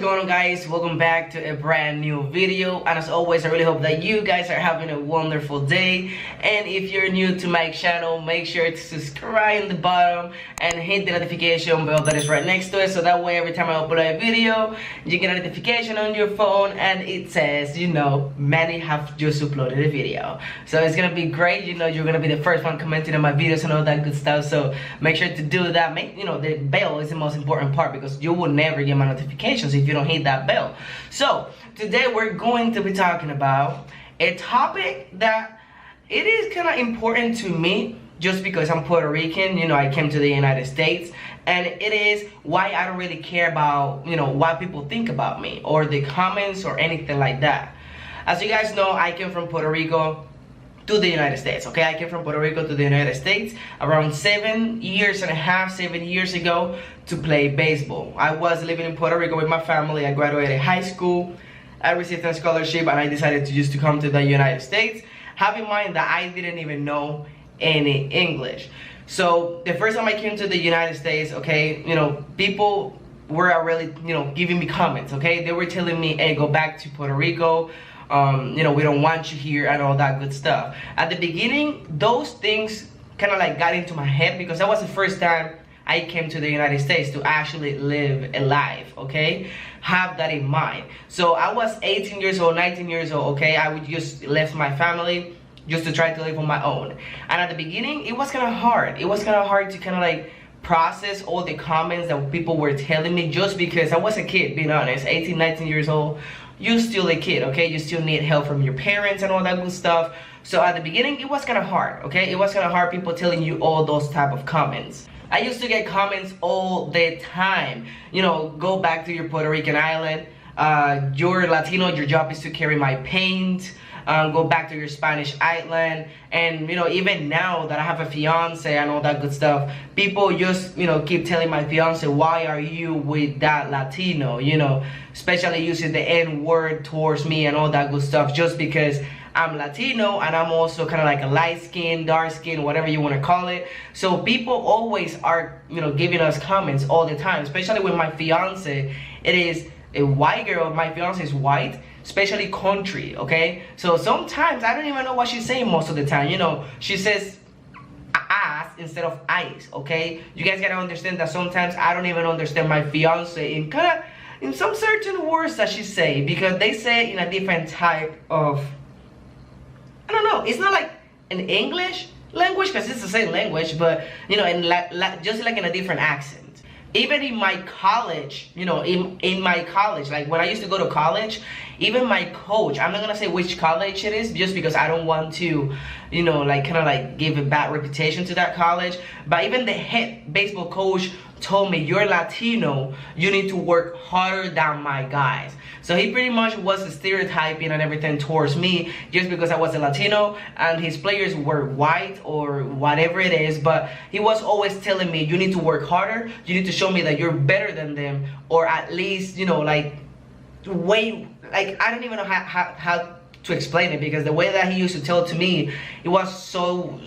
going on, guys? Welcome back to a brand new video, and as always I really hope that you guys are having a wonderful day. And if you're new to my channel, make sure to subscribe in the bottom and hit the notification bell that is right next to it, so that way every time I upload a video you get a notification on your phone and it says, you know, Manny have just uploaded a video. So it's gonna be great, you know, you're gonna be the first one commenting on my videos and all that good stuff. So make sure to do that. You know, the bell is the most important part, because you will never get my notifications if you don't hit that bell. So today we're going to be talking about a topic that it is kind of important to me, just because I'm Puerto Rican. You know, I came to the United States, and it is why I don't really care about, you know, what people think about me or the comments or anything like that. As you guys know, I came from Puerto Rico to the United States. Okay, I came from Puerto Rico to the United States around 7 years and a half, 7 years ago, to play baseball. I was living in Puerto Rico with my family. I graduated high school, I received a scholarship, and I decided to come to the United States. Have in mind that I didn't even know any English. So the first time I came to the United States, okay, you know, people were already, you know, giving me comments. Okay, they were telling me, hey, go back to Puerto Rico. You know, we don't want you here and all that good stuff. At the beginning, those things kind of like got into my head, because that was the first time I came to the United States to actually live a life. Okay, have that in mind. So I was 18 years old, 19 years old. Okay, I would just left my family just to try to live on my own. And at the beginning, it was kind of hard. It was kind of hard to kind of like process all the comments that people were telling me, just because I was a kid, being honest, 18, 19 years old. You're still a kid, okay? You still need help from your parents and all that good stuff. So at the beginning, it was kind of hard, okay? It was kind of hard, people telling you all those type of comments. I used to get comments all the time. You know, go back to your Puerto Rican island. You're Latino, your job is to carry my paint. Go back to your Spanish island. And you know, even now that I have a fiance and all that good stuff, people just, you know, keep telling my fiance, why are you with that Latino? You know, especially using the N word towards me and all that good stuff, just because I'm Latino and I'm also kind of like a light skin, dark skin, whatever you want to call it. So people always are, you know, giving us comments all the time, especially with my fiance. It is a white girl. My fiance is white, especially country, okay? So sometimes I don't even know what she's saying most of the time. You know, she says ass instead of ice, okay? You guys gotta understand that sometimes I don't even understand my fiance in some certain words that she say, because they say it in a different type of, I don't know, it's not like an English language, because it's the same language, but you know, in just like in a different accent. Even in my college, you know, in my college, like when I used to go to college, even my coach, I'm not gonna say which college it is, just because I don't want to, you know, like kind of like give a bad reputation to that college, but even the head baseball coach told me, you're Latino, you need to work harder than my guys. So he pretty much was stereotyping and everything towards me, just because I was a Latino and his players were white or whatever it is. But he was always telling me, you need to work harder, you need to show me that you're better than them, or at least, you know, like way, like I don't even know how to explain it, because the way that he used to tell it to me, it was so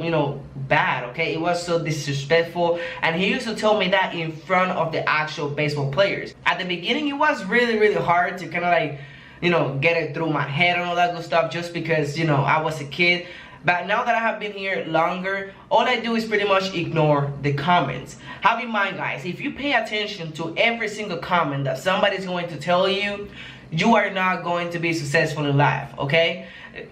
you know, bad, okay? It was so disrespectful, and he used to tell me that in front of the actual baseball players. At the beginning, it was really hard to kind of like, you know, get it through my head and all that good stuff, just because, you know, I was a kid. But now that I have been here longer, all I do is pretty much ignore the comments. Have in mind, guys, if you pay attention to every single comment that somebody's going to tell you, you are not going to be successful in life, okay?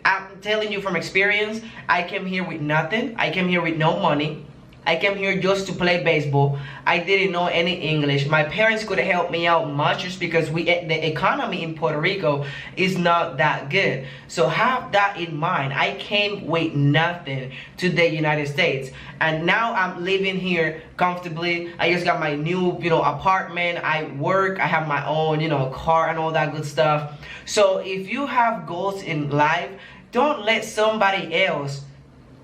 I'm telling you from experience. I came here with nothing. I came here with no money. I came here just to play baseball. I didn't know any English. My parents couldn't help me out much, just because the economy in Puerto Rico is not that good. So have that in mind. I came with nothing to the United States, and now I'm living here comfortably. I just got my new, you know, apartment. I work. I have my own, you know, car and all that good stuff. So if you have goals in life, don't let somebody else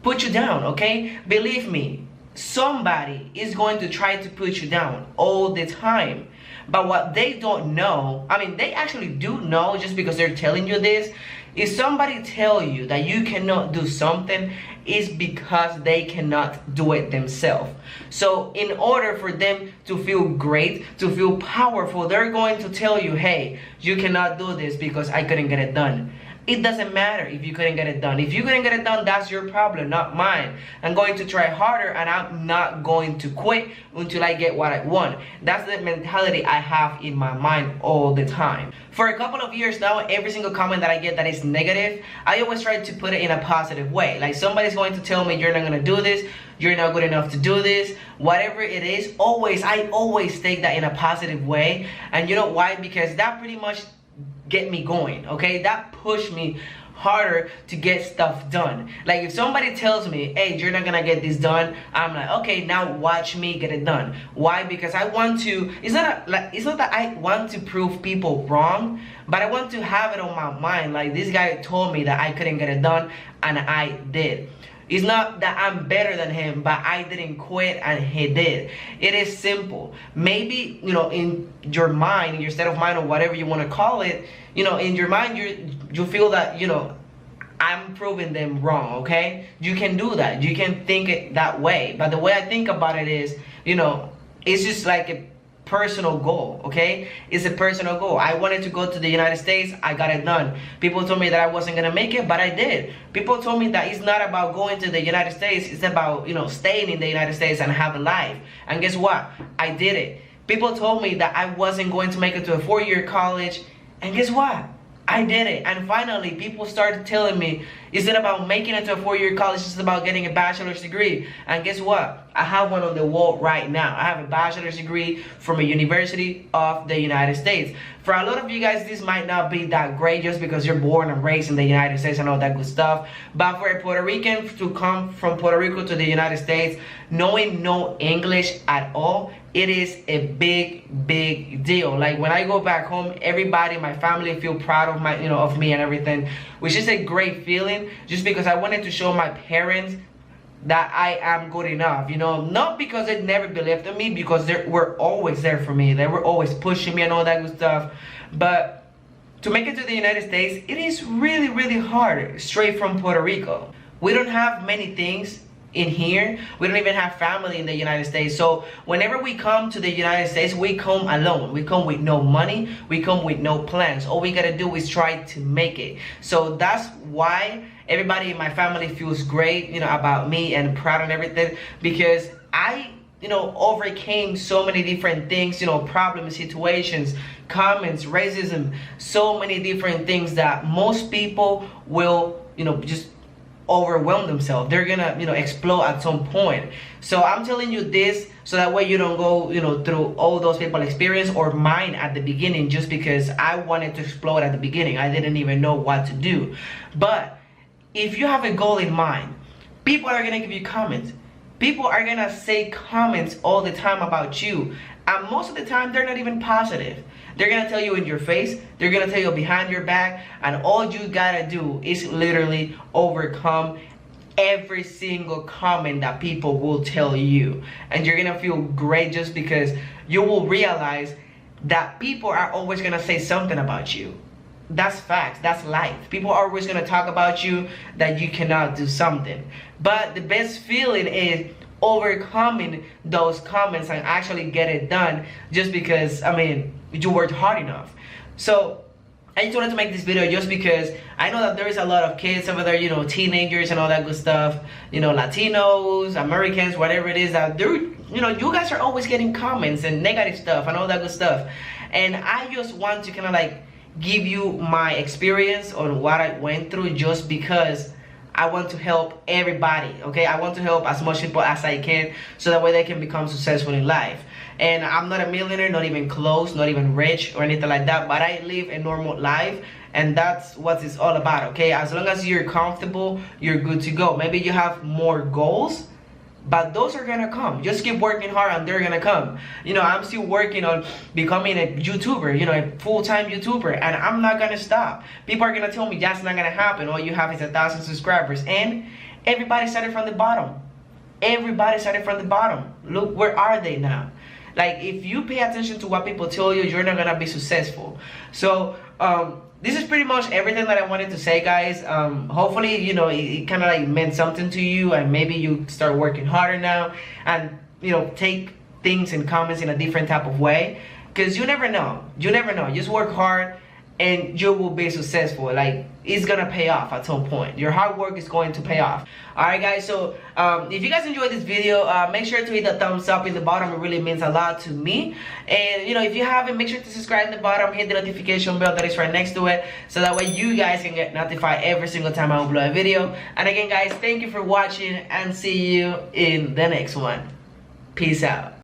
put you down, okay? Believe me, somebody is going to try to put you down all the time. But what they don't know, I mean, they actually do know just because they're telling you this. If somebody tell you that you cannot do something, it's because they cannot do it themselves. So in order for them to feel great, to feel powerful, they're going to tell you, hey, you cannot do this because I couldn't get it done. It doesn't matter if you couldn't get it done. If you couldn't get it done, that's your problem, not mine. I'm going to try harder, and I'm not going to quit until I get what I want. That's the mentality I have in my mind all the time. For a couple of years now, every single comment that I get that is negative, I always try to put it in a positive way. Like, somebody's going to tell me, you're not going to do this, you're not good enough to do this, whatever it is, I always take that in a positive way. And you know why? Because that pretty much get me going, okay? That push me harder to get stuff done. Like, if somebody tells me, hey, you're not gonna get this done, I'm like, okay, now watch me get it done. Why? Because I want to, it's not that I want to prove people wrong, but I want to have it on my mind, like, this guy told me that I couldn't get it done, and I did. It's not that I'm better than him, but I didn't quit and he did. It is simple. Maybe, you know, in your mind, in your state of mind, or whatever you want to call it, you know, in your mind, you feel that, you know, I'm proving them wrong, okay? You can do that. You can think it that way. But the way I think about it is, you know, it's just like a personal goal, okay? It's a personal goal. I wanted to go to the United States, I got it done. People told me that I wasn't gonna make it, but I did. People told me that it's not about going to the United States, it's about, you know, staying in the United States and have a life. And guess what? I did it. People told me that I wasn't going to make it to a 4-year college, and guess what? I did it. And finally, people started telling me, it's not about making it to a 4-year college, it's about getting a bachelor's degree. And guess what? I have one on the wall right now. I have a bachelor's degree from a university of the United States. For a lot of you guys, this might not be that great just because you're born and raised in the United States and all that good stuff. But for a Puerto Rican to come from Puerto Rico to the United States, knowing no English at all, it is a big deal. Like, when I go back home, everybody in my family feel proud of my, you know, of me and everything, which is a great feeling, just because I wanted to show my parents that I am good enough, you know, not because they never believed in me, because they were always there for me. They were always pushing me and all that good stuff. But to make it to the United States, it is really hard, straight from Puerto Rico. We don't have many things in here. We don't even have family in the United States. So whenever we come to the United States, we come alone. We come with no money. We come with no plans. All we gotta do is try to make it. So that's why everybody in my family feels great, you know, about me and proud and everything, because I, you know, overcame so many different things, you know, problems, situations, comments, racism, so many different things that most people will, you know, just overwhelm themselves. They're gonna, you know, explode at some point. So I'm telling you this so that way you don't go, you know, through all those people experience or mine at the beginning, just because I wanted to explode at the beginning. I didn't even know what to do. But if you have a goal in mind, people are gonna give you comments. People are gonna say comments all the time about you, and most of the time they're not even positive. They're gonna tell you in your face, they're gonna tell you behind your back, and all you gotta do is literally overcome every single comment that people will tell you. And you're gonna feel great, just because you will realize that people are always gonna say something about you. That's facts, that's life. People are always gonna talk about you, that you cannot do something. But the best feeling is overcoming those comments and actually get it done, just because, I mean, you worked hard enough. So I just wanted to make this video just because I know that there is a lot of kids over there, you know, teenagers and all that good stuff, you know, Latinos, Americans, whatever it is, that they're, you know, you guys are always getting comments and negative stuff and all that good stuff. And I just want to kind of like give you my experience on what I went through, just because I want to help everybody, okay? I want to help as much people as I can, so that way they can become successful in life. And I'm not a millionaire, not even close, not even rich or anything like that, but I live a normal life, and that's what it's all about, okay? As long as you're comfortable, you're good to go. Maybe you have more goals, but those are gonna come. Just keep working hard and they're gonna come. You know, I'm still working on becoming a YouTuber, you know, a full-time YouTuber, and I'm not gonna stop. People are gonna tell me that's not gonna happen. All you have is 1,000 subscribers, and everybody started from the bottom. Everybody started from the bottom. Look, where are they now? Like, if you pay attention to what people tell you, you're not gonna be successful. So this is pretty much everything that I wanted to say, guys. Hopefully, you know, it kind of like meant something to you, and maybe you start working harder now, and you know, take things and comments in a different type of way, because you never know. You never know. Just work hard and you will be successful. Like, it's gonna pay off at some point. Your hard work is going to pay off. Alright, guys, so if you guys enjoyed this video, make sure to hit the thumbs up in the bottom. It really means a lot to me. And you know, if you haven't, make sure to subscribe in the bottom, hit the notification bell that is right next to it, so that way you guys can get notified every single time I upload a video. And again, guys, thank you for watching, and see you in the next one. Peace out.